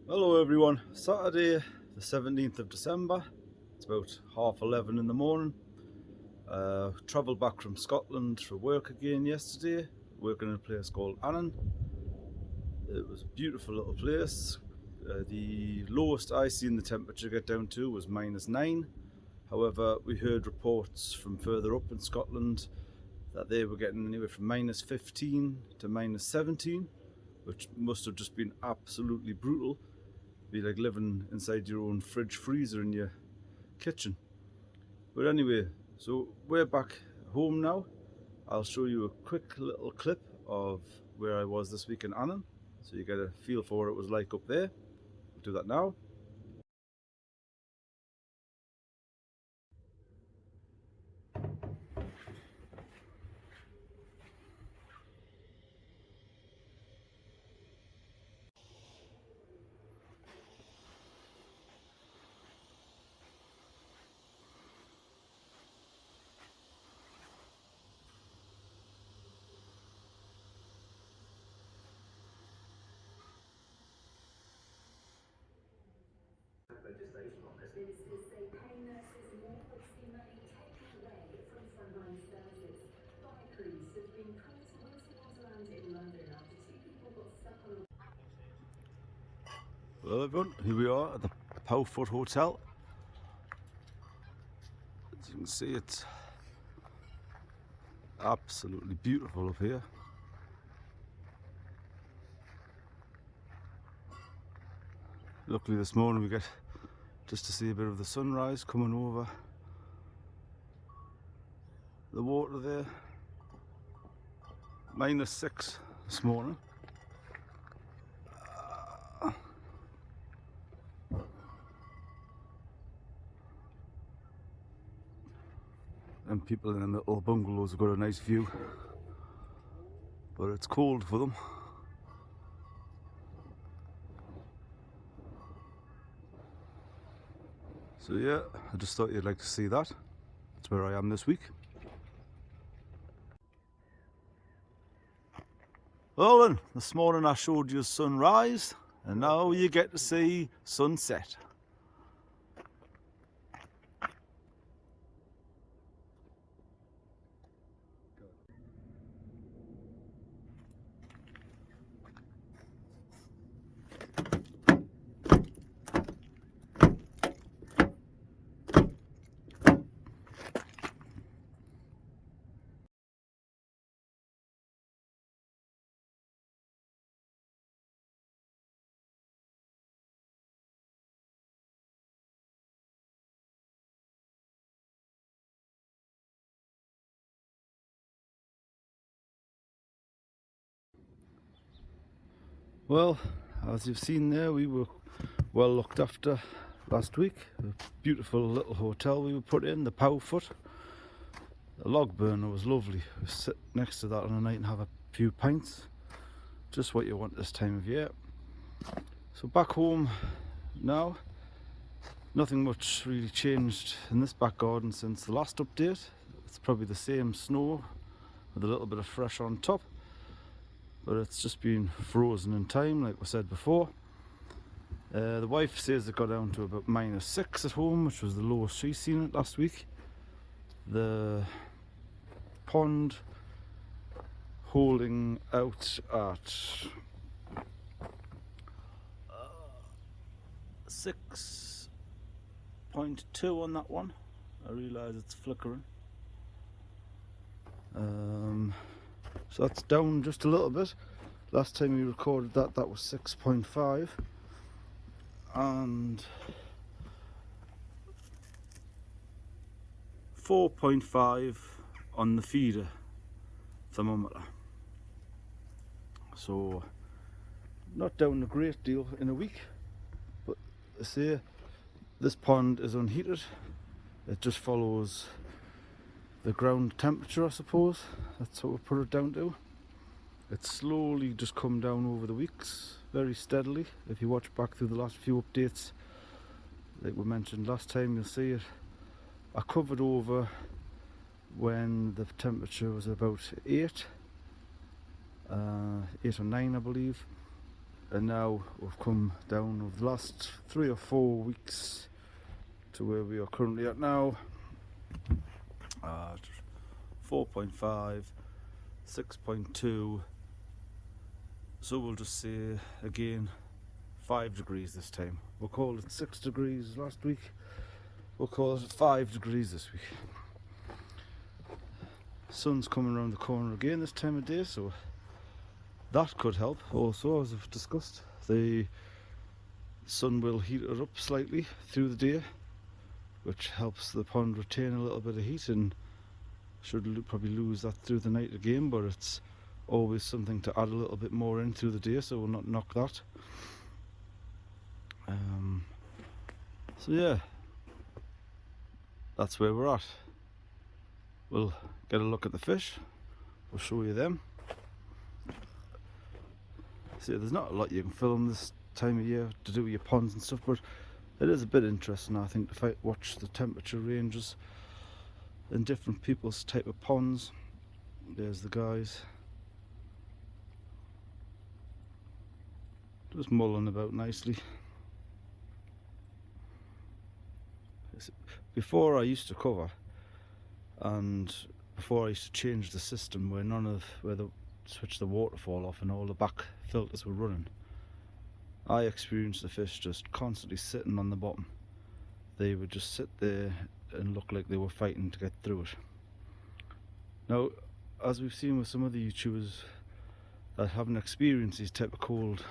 Hello everyone, Saturday the 17th of December, it's about 11:30 in the morning. Travelled back from Scotland for work again yesterday, working in a place called Annan. It was a beautiful little place. The lowest I seen the temperature get down to was -9. However, we heard reports from further up in Scotland that they were getting anywhere from -15 to -17, which must have just been absolutely brutal. Be like living inside your own fridge freezer in your kitchen. But anyway, so we're back home now. I'll show you a quick little clip of where I was this week in Annan, so you get a feel for what it was like up there. We'll do that now. Ministers say paying nurses more money taken away from frontline services. Fire crews have been called to Waterlands in London after two people got stuck on a... Hello everyone, here we are at the Powfoot Hotel. As you can see, it's absolutely beautiful up here. Luckily this morning we get just to see a bit of the sunrise coming over the water there. -6 this morning. And people in the little bungalows have got a nice view, but it's cold for them. So yeah, I just thought you'd like to see that. That's where I am this week. Well then, this morning I showed you sunrise, and now you get to see sunset. Well, as you've seen there, we were well looked after last week. A beautiful little hotel we were put in, the Powfoot. The log burner was lovely. We sit next to that on a night and have a few pints. Just what you want this time of year. So back home now. Nothing much really changed in this back garden since the last update. It's probably the same snow with a little bit of fresh on top, but it's just been frozen in time, like we said before. The wife says it got down to about -6 at home, which was the lowest she's seen it last week. The pond holding out at 6.2 on that one. I realise it's flickering. So that's down just a little bit. Last time we recorded that was 6.5, and 4.5 on the feeder thermometer. So not down a great deal in a week, but I say this pond is unheated. It just follows the ground temperature, I suppose. That's what we put it down to. It's slowly just come down over the weeks, very steadily. If you watch back through the last few updates, like we mentioned last time, you'll see it. I covered over when the temperature was about 8 or 9, I believe. and now we've come down over the last 3 or 4 weeks to where we are currently at now. 4.5, 6.2, so we'll just say again 5 degrees this time. We'll call it 6 degrees last week, we'll call it 5 degrees this week. Sun's coming around the corner again this time of day, so that could help. Also, as I've discussed, the sun will heat it up slightly through the day, which helps the pond retain a little bit of heat, and should probably lose that through the night again, but it's always something to add a little bit more in through the day, so we'll not knock that. So yeah, that's where we're at. We'll get a look at the fish, we'll show you them. See, there's not a lot you can film this time of year to do with your ponds and stuff, but it is a bit interesting, I think, to watch the temperature ranges in different people's type of ponds. There's the guys just mulling about nicely. Before I used to cover, and before I used to change the system where switch the waterfall off and all the back filters were running, I experienced the fish just constantly sitting on the bottom. They would just sit there and look like they were fighting to get through it. Now, as we've seen with some of the YouTubers that haven't experienced these type of cold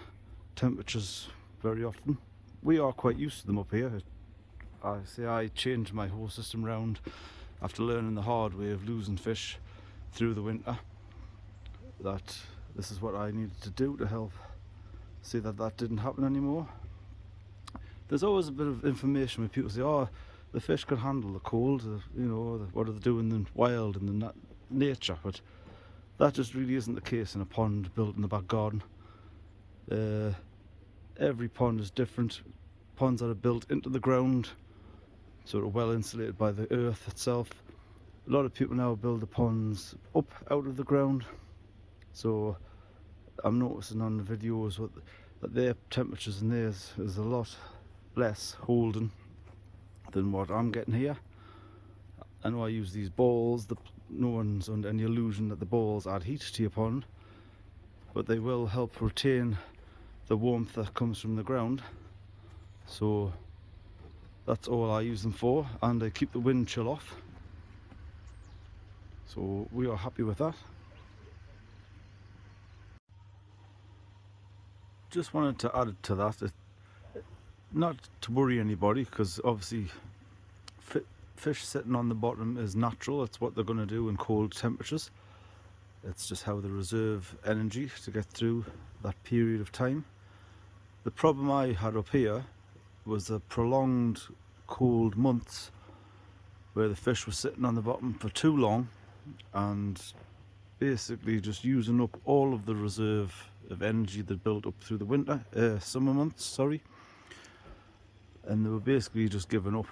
temperatures very often, we are quite used to them up here. I changed my whole system round after learning the hard way of losing fish through the winter, that this is what I needed to do to help see that that didn't happen anymore. There's always a bit of information when people say, oh, the fish can handle the cold, what are they doing in the wild and in nature, but that just really isn't the case in a pond built in the back garden. Every pond is different. Ponds that are built into the ground, sort of well insulated by the earth itself. A lot of people now build the ponds up out of the ground, so I'm noticing on the videos that their temperatures in theirs is a lot less holding than what I'm getting here. I know I use these balls, no one's under any illusion that the balls add heat to your pond, but they will help retain the warmth that comes from the ground. So that's all I use them for, and they keep the wind chill off, so we are happy with that. Just wanted to add to that, not to worry anybody, because obviously fish sitting on the bottom is natural. It's what they're going to do in cold temperatures. It's just how they reserve energy to get through that period of time. The problem I had up here was the prolonged cold months where the fish were sitting on the bottom for too long and basically just using up all of the reserve of energy that built up through the summer months, and they were basically just giving up,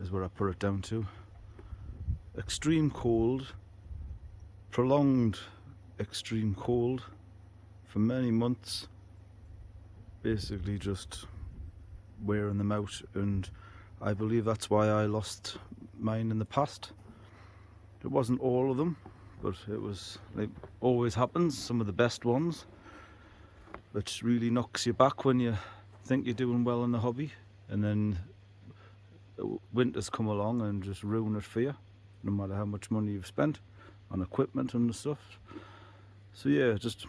is what I put it down to. Extreme cold, prolonged extreme cold for many months, basically just wearing them out, and I believe that's why I lost mine in the past. It wasn't all of them, but it was, like always happens, some of the best ones, which really knocks you back when you think you're doing well in the hobby, and then winters come along and just ruin it for you, no matter how much money you've spent on equipment and stuff. So yeah, just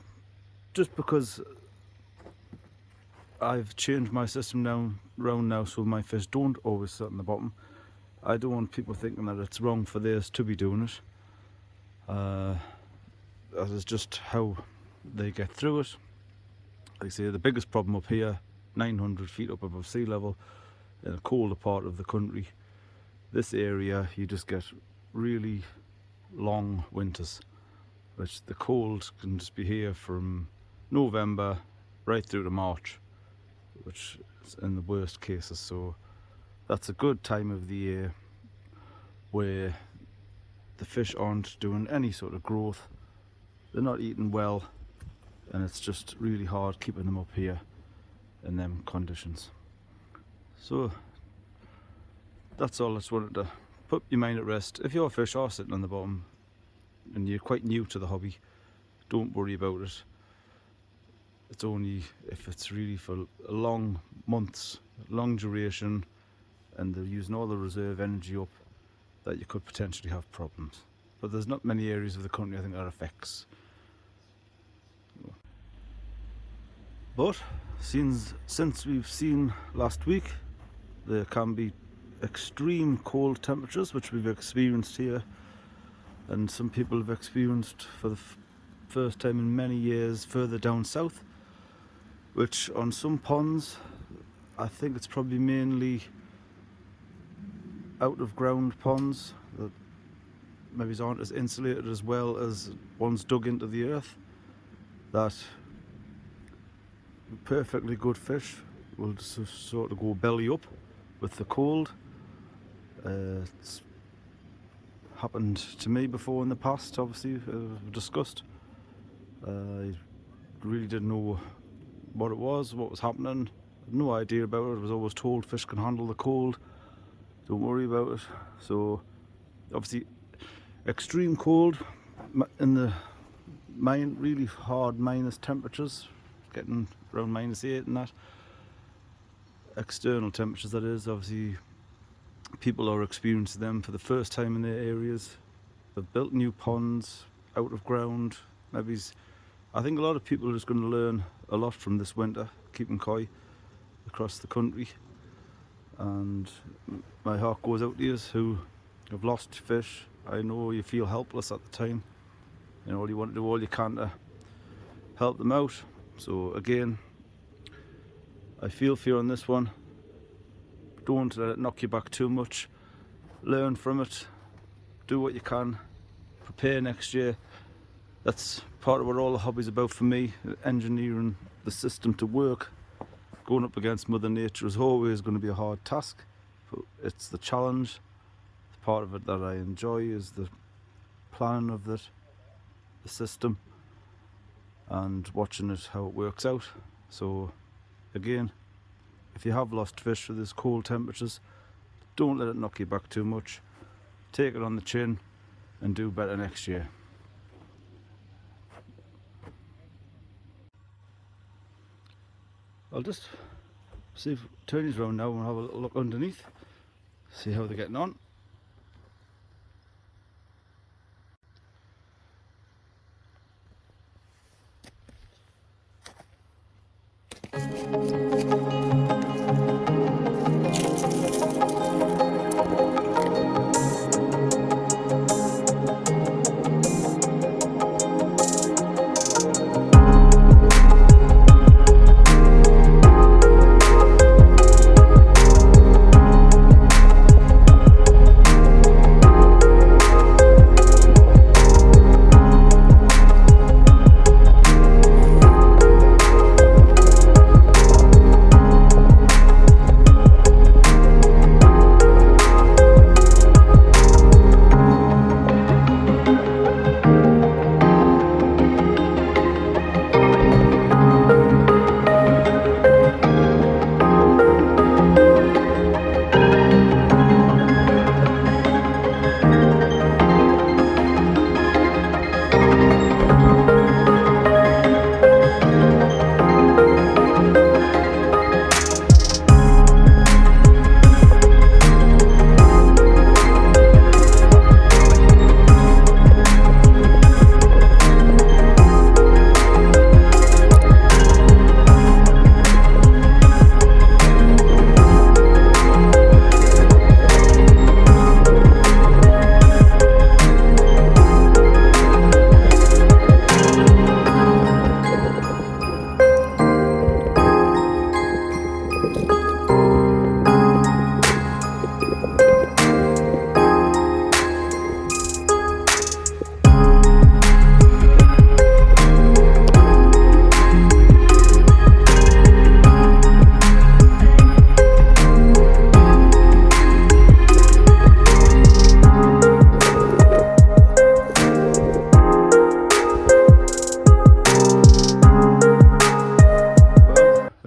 because I've changed my system round now so my fish don't always sit on the bottom, I don't want people thinking that it's wrong for theirs to be doing it. That is just how they get through it. Like I say, the biggest problem up here, 900 feet up above sea level, in a colder part of the country, this area you just get really long winters, which the cold can just be here from November right through to March, which is in the worst cases. So that's a good time of the year where the fish aren't doing any sort of growth, they're not eating well, and it's just really hard keeping them up here in them conditions. So that's all. I just wanted to put your mind at rest. If your fish are sitting on the bottom and you're quite new to the hobby, don't worry about it. It's only if it's really for long months, long duration, and they're using all the reserve energy up, that you could potentially have problems. But there's not many areas of the country I think that affects. But since we've seen last week, there can be extreme cold temperatures, which we've experienced here, and some people have experienced for the first time in many years further down south, which on some ponds, I think it's probably mainly out of ground ponds that maybe aren't as insulated as well as ones dug into the earth, that perfectly good fish will just sort of go belly up with the cold. It's happened to me before in the past, obviously, discussed. I really didn't know what it was, what was happening. Had no idea about it. I was always told fish can handle the cold, don't worry about it. So obviously extreme cold in the really hard minus temperatures, getting around -8 and that. External temperatures, that is, obviously people are experiencing them for the first time in their areas. They've built new ponds out of ground. Maybe I think a lot of people are just going to learn a lot from this winter, keeping koi across the country. And my heart goes out to you who have lost fish. I know you feel helpless at the time. You know, you want to do all you can to help them out. So again, I feel for you on this one. Don't let it knock you back too much. Learn from it. Do what you can. Prepare next year. That's part of what all the hobby's about for me. Engineering the system to work. Going up against Mother Nature is always going to be a hard task, but it's the challenge. It's part of it that I enjoy, is the planning of it, the system, and watching it how it works out. So again, if you have lost fish for these cold temperatures, don't let it knock you back too much. Take it on the chin and do better next year. I'll just see if turn these around now and have a little look underneath, see how they're getting on.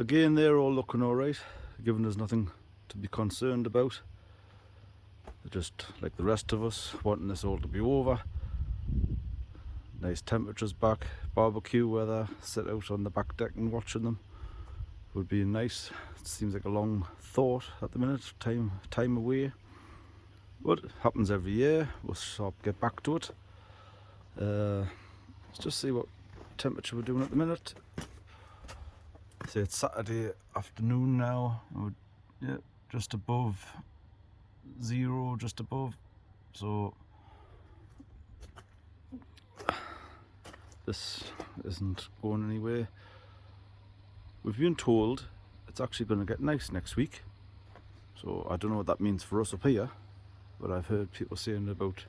again, they're all looking alright, given there's nothing to be concerned about. They're just like the rest of us, wanting this all to be over. Nice temperatures back, barbecue weather, sit out on the back deck and watching them would be nice. It seems like a long thought at the minute, time away, but it happens every year. We'll sort of get back to it. Let's just see what temperature we're doing at the minute. So it's Saturday afternoon now. Yeah, just above 0, just above. So this isn't going anywhere. We've been told it's actually going to get nice next week. So I don't know what that means for us up here, but I've heard people saying about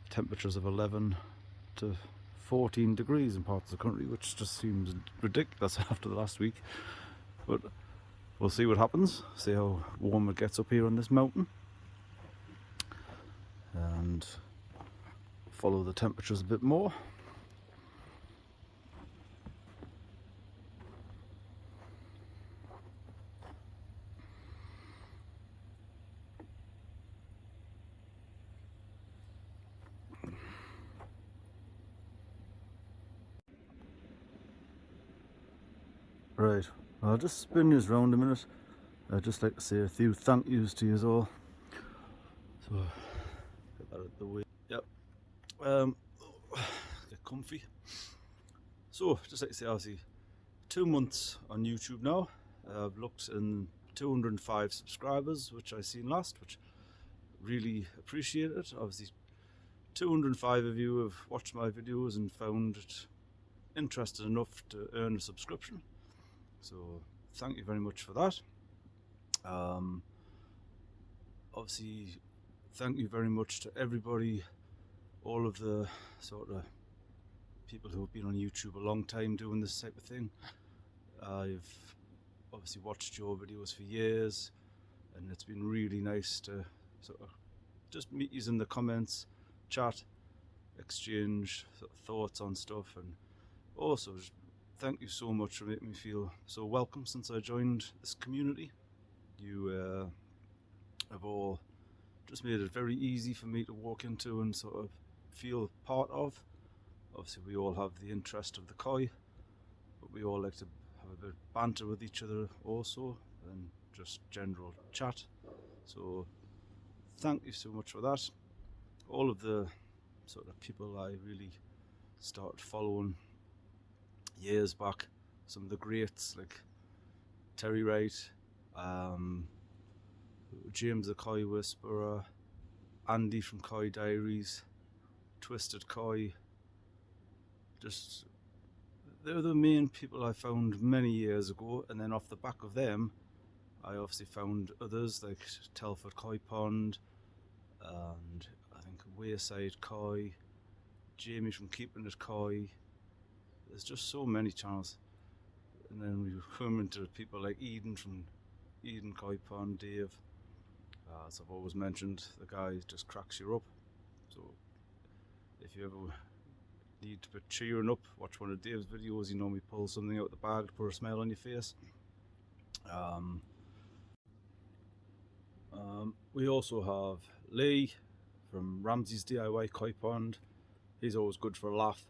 temperatures of 11 to 14 degrees in parts of the country, which just seems ridiculous after the last week. But we'll see what happens, see how warm it gets up here on this mountain, and follow the temperatures a bit more. Right, I'll just spin you round a minute. I'd just like to say a few thank yous to you all. So, get that out of the way. Yep. Get comfy. So, just like to say, obviously, 2 months on YouTube now. I've looked in 205 subscribers, which I seen last, which really appreciate it. Obviously, 205 of you have watched my videos and found it interesting enough to earn a subscription. So thank you very much for that. Obviously, thank you very much to everybody, all of the sort of people who have been on YouTube a long time doing this type of thing. I've obviously watched your videos for years, and it's been really nice to sort of just meet you in the comments, chat, exchange sort of thoughts on stuff, and also just thank you so much for making me feel so welcome since I joined this community. You have all just made it very easy for me to walk into and sort of feel part of. Obviously we all have the interest of the koi, but we all like to have a bit of banter with each other also, and just general chat. So thank you so much for that. All of the sort of people I really started following years back, some of the greats like Terry Wright, James the Koi Whisperer, Andy from Koi Diaries, Twisted Koi, just they're the main people I found many years ago, and then off the back of them I obviously found others like Telford Koi Pond, and I think Wayside Koi, Jamie from Keeping It Koi. There's just so many channels. And then we come into people like Eden from Eden Koi Pond, Dave. As I've always mentioned, the guy just cracks you up. So if you ever need a bit cheering up, watch one of Dave's videos. He normally pulls something out of the bag to put a smile on your face. We also have Lee from Ramsey's DIY Koi Pond. He's always good for a laugh.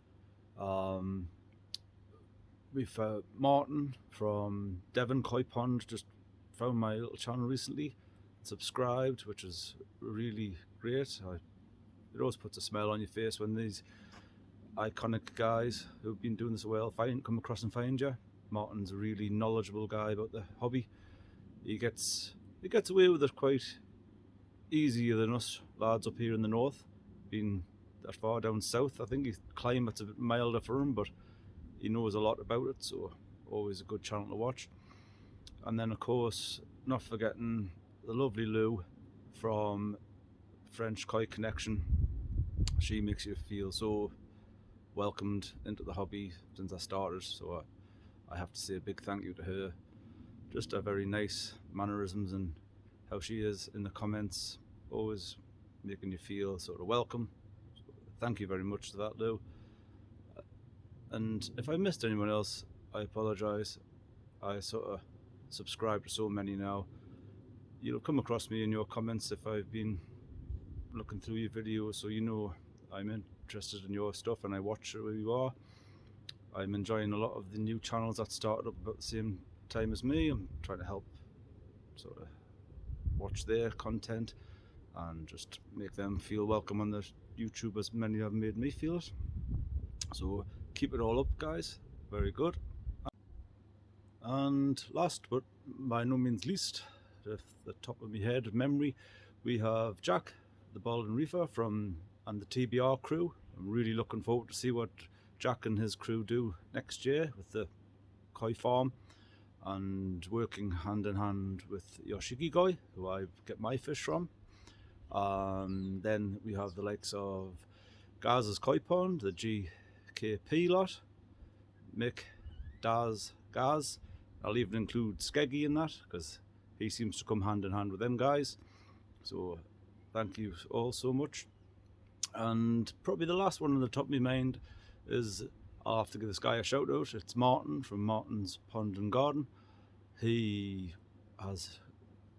We've Martin from Devon Koi Pond just found my little channel recently, subscribed, which is really great. It always puts a smile on your face when these iconic guys who've been doing this a while come across and find you. Martin's a really knowledgeable guy about the hobby. He gets away with it quite easier than us lads up here in the north. Being that far down south, I think his climate's a bit milder for him, but he knows a lot about it, so always a good channel to watch. And then of course, not forgetting the lovely Lou from French Koi Connection. She makes you feel so welcomed into the hobby since I started, so I have to say a big thank you to her. Just a very nice mannerisms and how she is in the comments, always making you feel sort of welcome. So thank you very much for that, Lou. And if I missed anyone else, I apologise. I sort of subscribe to so many now. You'll come across me in your comments if I've been looking through your videos, so you know I'm interested in your stuff and I watch who you are. I'm enjoying a lot of the new channels that started up about the same time as me. I'm trying to help sort of watch their content and just make them feel welcome on the YouTube as many have made me feel it. So keep it all up, guys. Very good. And last but by no means least, at the top of my head memory, we have Jack, the Baldwin Reefer and the TBR crew. I'm really looking forward to see what Jack and his crew do next year with the koi farm, and working hand in hand with Yoshiki Goi, who I get my fish from. Then we have the likes of Gaz's Koi Pond, the GKP lot, Mick, Daz, Gaz. I'll even include Skeggy in that because he seems to come hand in hand with them guys. So thank you all so much. And probably the last one on the top of my mind is, I'll have to give this guy a shout out. It's Martin from Martin's Pond and Garden. He has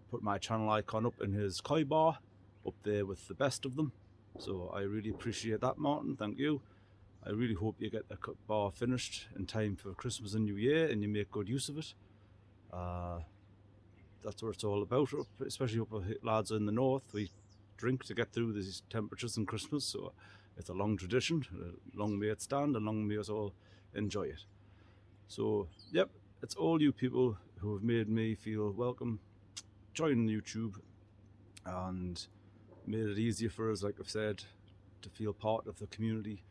put my channel icon up in his koi bar up there with the best of them. So I really appreciate that, Martin. Thank you. I really hope you get the bar finished in time for Christmas and New Year and you make good use of it. That's what it's all about, especially up lads in the north. We drink to get through these temperatures in Christmas, so it's a long tradition. Long may it stand and long may us all enjoy it. So yep, it's all you people who have made me feel welcome joining YouTube and made it easier for us, like I've said, to feel part of the community.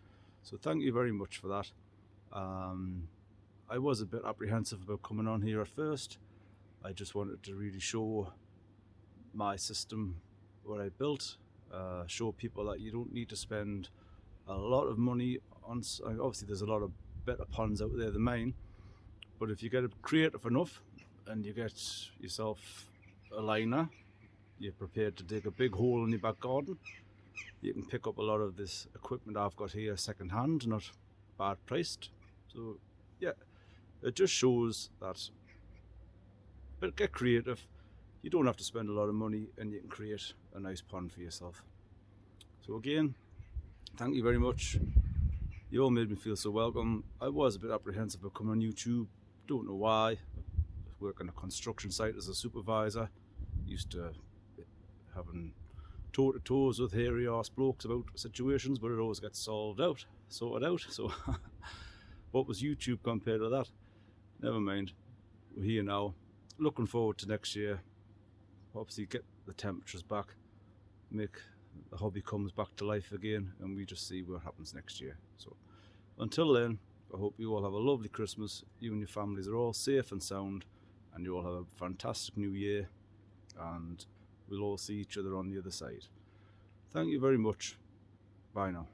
So thank you very much for that. I was a bit apprehensive about coming on here at first. I just wanted to really show my system, what I built, show people that you don't need to spend a lot of money on. Obviously there's a lot of better ponds out there than mine, but if you get it creative enough and you get yourself a liner, you're prepared to dig a big hole in your back garden, you can pick up a lot of this equipment I've got here second hand, not bad priced. So yeah, it just shows that, but get creative. You don't have to spend a lot of money and you can create a nice pond for yourself. So again, thank you very much. You all made me feel so welcome. I was a bit apprehensive about coming on YouTube. Don't know why. I work on a construction site as a supervisor. Used to having toe-to-toes with hairy arse blokes about situations, but it always gets sorted out. So what was YouTube compared to that? Never mind. We're here now. Looking forward to next year. Obviously get the temperatures back, make the hobby comes back to life again, and we just see what happens next year. So until then, I hope you all have a lovely Christmas. You and your families are all safe and sound, and you all have a fantastic new year, and we'll all see each other on the other side. Thank you very much. Bye now.